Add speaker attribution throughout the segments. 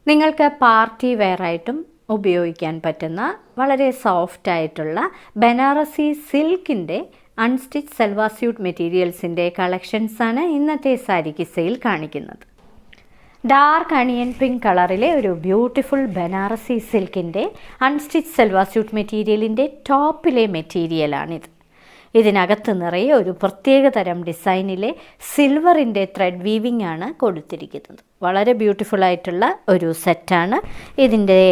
Speaker 1: നിങ്ങൾക്ക് പാർട്ടി വെയറായിട്ടും ഉപയോഗിക്കാൻ പറ്റുന്ന വളരെ സോഫ്റ്റ് ആയിട്ടുള്ള ബനാറസി സിൽക്കിൻ്റെ അൺസ്റ്റിച്ച് സൽവാർ സ്യൂട്ട് മെറ്റീരിയൽസിൻ്റെ കളക്ഷൻസാണ് ഇന്നത്തെ സാരി കിസ്സയിൽ കാണിക്കുന്നത്. ഡാർക്ക് അണിയൻ പിങ്ക് കളറിലെ ഒരു ബ്യൂട്ടിഫുൾ ബനാറസി സിൽക്കിൻ്റെ അൺസ്റ്റിച്ച് സൽവാർ സ്യൂട്ട് മെറ്റീരിയലിൻ്റെ ടോപ്പിലെ മെറ്റീരിയലാണിത്. ഇതിനകത്ത് നിറയെ ഒരു പ്രത്യേക തരം ഡിസൈനിലെ സിൽവറിൻ്റെ ത്രെഡ് വീവിംഗ് ആണ് കൊടുത്തിരിക്കുന്നത്. വളരെ ബ്യൂട്ടിഫുൾ ആയിട്ടുള്ള ഒരു സെറ്റാണ്. ഇതിൻ്റെ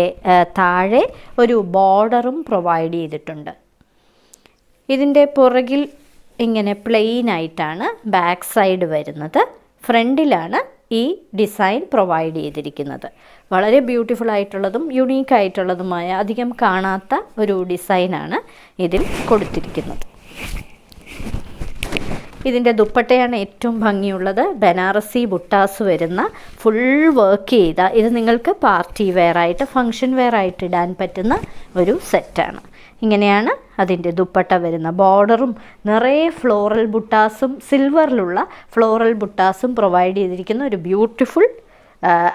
Speaker 1: താഴെ ഒരു ബോർഡറും പ്രൊവൈഡ് ചെയ്തിട്ടുണ്ട്. ഇതിൻ്റെ പുറകിൽ ഇങ്ങനെ പ്ലെയിൻ ആയിട്ടാണ് ബാക്ക് സൈഡ് വരുന്നത്. ഫ്രണ്ടിലാണ് ഈ ഡിസൈൻ പ്രൊവൈഡ് ചെയ്തിരിക്കുന്നത്. വളരെ ബ്യൂട്ടിഫുൾ ആയിട്ടുള്ളതും യുണീക്ക് ആയിട്ടുള്ളതുമായ അധികം കാണാത്ത ഒരു ഡിസൈനാണ് ഇതിൽ കൊടുത്തിരിക്കുന്നത്. ഇതിൻ്റെ ദുപ്പട്ടയാണ് ഏറ്റവും ഭംഗിയുള്ളത്. ബനാറസി ബുട്ടാസ് വരുന്ന ഫുൾ വർക്ക് ചെയ്ത, ഇത് നിങ്ങൾക്ക് പാർട്ടി വെയറായിട്ട് ഫങ്ഷൻ വെയറായിട്ട് ഇടാൻ പറ്റുന്ന ഒരു സെറ്റാണ്. ഇങ്ങനെയാണ് അതിൻ്റെ ദുപ്പട്ട വരുന്ന. ബോർഡറും നിറയെ ഫ്ലോറൽ ബുട്ടാസും സിൽവറിലുള്ള ഫ്ലോറൽ ബുട്ടാസും പ്രൊവൈഡ് ചെയ്തിരിക്കുന്ന ഒരു ബ്യൂട്ടിഫുൾ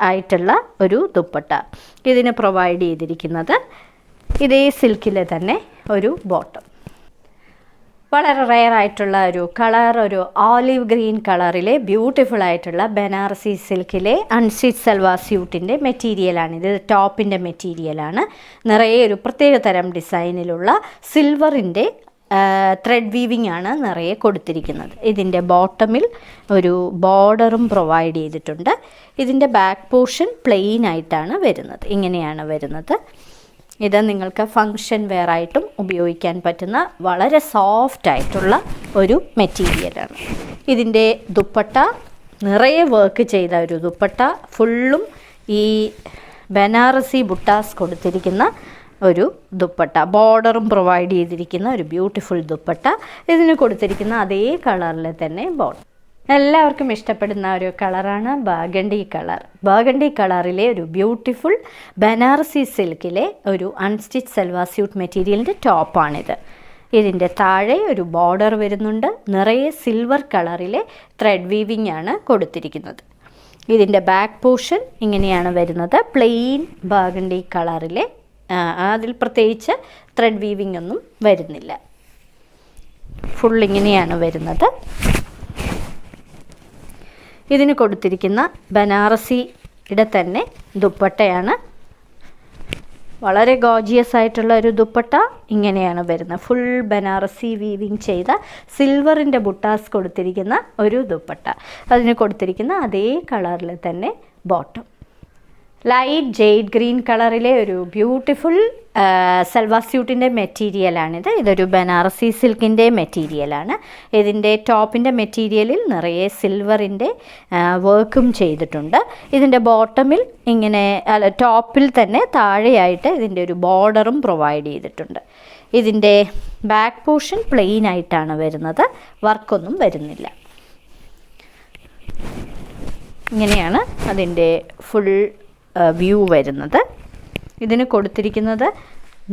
Speaker 1: ആയിട്ടുള്ള ഒരു ദുപ്പട്ട. ഇതിന് പ്രൊവൈഡ് ചെയ്തിരിക്കുന്നത് ഇതേ സിൽക്കിലെ തന്നെ ഒരു ബോട്ടം. വളരെ റെയർ ആയിട്ടുള്ള ഒരു കളർ, ഒരു ഓലിവ് ഗ്രീൻ കളറിലെ ബ്യൂട്ടിഫുൾ ആയിട്ടുള്ള ബനാറസി സിൽക്കിലെ അൺസ്റ്റിച്ച് സൽവാർ സ്യൂട്ടിൻ്റെ മെറ്റീരിയലാണ്. ഇത് ടോപ്പിൻ്റെ മെറ്റീരിയലാണ്. നിറയെ ഒരു പ്രത്യേക തരം ഡിസൈനിലുള്ള സിൽവറിൻ്റെ ത്രെഡ് വീവിംഗ് ആണ് നിറയെ കൊടുത്തിരിക്കുന്നത്. ഇതിൻ്റെ ബോട്ടമിൽ ഒരു ബോർഡറും പ്രൊവൈഡ് ചെയ്തിട്ടുണ്ട്. ഇതിൻ്റെ ബാക്ക് പോർഷൻ പ്ലെയിൻ ആയിട്ടാണ് വരുന്നത്. ഇങ്ങനെയാണ് വരുന്നത്. ഇത് നിങ്ങൾക്ക് ഫങ്ഷൻ വെയറായിട്ടും ഉപയോഗിക്കാൻ പറ്റുന്ന വളരെ സോഫ്റ്റ് ആയിട്ടുള്ള ഒരു മെറ്റീരിയലാണ്. ഇതിൻ്റെ ദുപ്പട്ട നിറയെ വർക്ക് ചെയ്ത ഒരു ദുപ്പട്ട. ഫുള്ളും ഈ ബനാറസി ബുട്ടാസ് കൊടുത്തിരിക്കുന്ന ഒരു ദുപ്പട്ട. ബോർഡറും പ്രൊവൈഡ് ചെയ്തിരിക്കുന്ന ഒരു ബ്യൂട്ടിഫുൾ ദുപ്പട്ട. ഇതിന് കൊടുത്തിരിക്കുന്ന അതേ കളറിൽ തന്നെ ബോർഡർ. എല്ലാവർക്കും ഇഷ്ടപ്പെടുന്ന ഒരു കളറാണ് ബർഗണ്ടി കളർ. ബർഗണ്ടി കളറിലെ ഒരു ബ്യൂട്ടിഫുൾ ബനാറസി സിൽക്കിലെ ഒരു അൺസ്റ്റിച്ച് സൽവാർ സ്യൂട്ട് മെറ്റീരിയലിൻ്റെ ടോപ്പാണിത്. ഇതിൻ്റെ താഴെ ഒരു ബോർഡർ വരുന്നുണ്ട്. നിറയെ സിൽവർ കളറിലെ ത്രെഡ് വീവിംഗ് ആണ് കൊടുത്തിരിക്കുന്നത്. ഇതിൻ്റെ ബാക്ക് പോർഷൻ ഇങ്ങനെയാണ് വരുന്നത്. പ്ലെയിൻ ബർഗണ്ടി കളറിലെ, അതിൽ പ്രത്യേകിച്ച് ത്രെഡ് വീവിംഗ് ഒന്നും വരുന്നില്ല. ഫുൾ ഇങ്ങനെയാണ് വരുന്നത്. ഇതിന് കൊടുത്തിരിക്കുന്ന ബനാറസിയുടെ തന്നെ ദുപ്പട്ടയാണ്. വളരെ ഗോർജിയസ് ആയിട്ടുള്ള ഒരു ദുപ്പട്ട. ഇങ്ങനെയാണ് വരുന്നത്. ഫുൾ ബനാറസി വീവിങ് ചെയ്ത സിൽവറിൻ്റെ ബുട്ടാസ് കൊടുത്തിരിക്കുന്ന ഒരു ദുപ്പട്ട. അതിന് കൊടുത്തിരിക്കുന്ന അതേ കളറിൽ തന്നെ ബോട്ടം. ലൈറ്റ് ജെയ്ഡ് ഗ്രീൻ കളറിലെ ഒരു ബ്യൂട്ടിഫുൾ സൽവാർ സ്യൂട്ടിൻ്റെ മെറ്റീരിയലാണിത്. ഇതൊരു ബനാറസി സിൽക്കിൻ്റെ മെറ്റീരിയലാണ്. ഇതിൻ്റെ ടോപ്പിൻ്റെ മെറ്റീരിയലിൽ നിറയെ സിൽവറിൻ്റെ വർക്കും ചെയ്തിട്ടുണ്ട്. ഇതിൻ്റെ ബോട്ടമിൽ ഇങ്ങനെ ടോപ്പിൽ തന്നെ താഴെയായിട്ട് ഇതിൻ്റെ ഒരു ബോർഡറും പ്രൊവൈഡ് ചെയ്തിട്ടുണ്ട്. ഇതിൻ്റെ ബാക്ക് പോർഷൻ പ്ലെയിൻ ആയിട്ടാണ് വരുന്നത്. വർക്കൊന്നും വരുന്നില്ല. ഇങ്ങനെയാണ് അതിൻ്റെ ഫുൾ വ്യൂ വരുന്നത്. ഇതിന് കൊടുത്തിരിക്കുന്നത്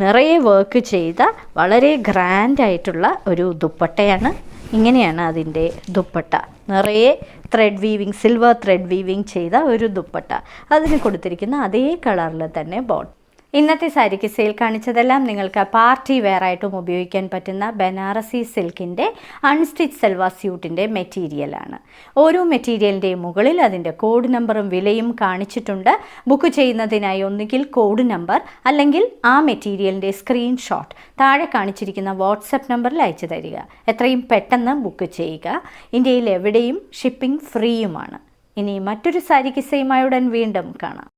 Speaker 1: നിറയെ വർക്ക് ചെയ്ത വളരെ ഗ്രാൻഡ് ആയിട്ടുള്ള ഒരു ദുപ്പട്ടയാണ്. ഇങ്ങനെയാണ് അതിൻ്റെ ദുപ്പട്ട. നിറയെ thread weaving, silver thread weaving ചെയ്ത ഒരു ദുപ്പട്ട. അതിന് കൊടുത്തിരിക്കുന്ന അതേ കളറിൽ തന്നെ ബോട്ടം. ഇന്നത്തെ സാരി കിസ്സയിൽ കാണിച്ചതെല്ലാം നിങ്ങൾക്ക് പാർട്ടി വെയറായിട്ടും ഉപയോഗിക്കാൻ പറ്റുന്ന ബനാറസി സിൽക്കിൻ്റെ അൺസ്റ്റിച്ച് സൽവാർ സ്യൂട്ടിൻ്റെ മെറ്റീരിയലാണ്. ഓരോ മെറ്റീരിയലിൻ്റെയും മുകളിൽ അതിൻ്റെ കോഡ് നമ്പറും വിലയും കാണിച്ചിട്ടുണ്ട്. ബുക്ക് ചെയ്യുന്നതിനായി ഒന്നുകിൽ കോഡ് നമ്പർ അല്ലെങ്കിൽ ആ മെറ്റീരിയലിൻ്റെ സ്ക്രീൻഷോട്ട് താഴെ കാണിച്ചിരിക്കുന്ന വാട്സപ്പ് നമ്പറിൽ അയച്ചു തരിക. എത്രയും പെട്ടെന്ന് ബുക്ക് ചെയ്യുക. ഇന്ത്യയിൽ എവിടെയും ഷിപ്പിംഗ് ഫ്രീയുമാണ്. ഇനി മറ്റൊരു സാരി കിസ്സയുമായി ഉടൻ വീണ്ടും കാണാം.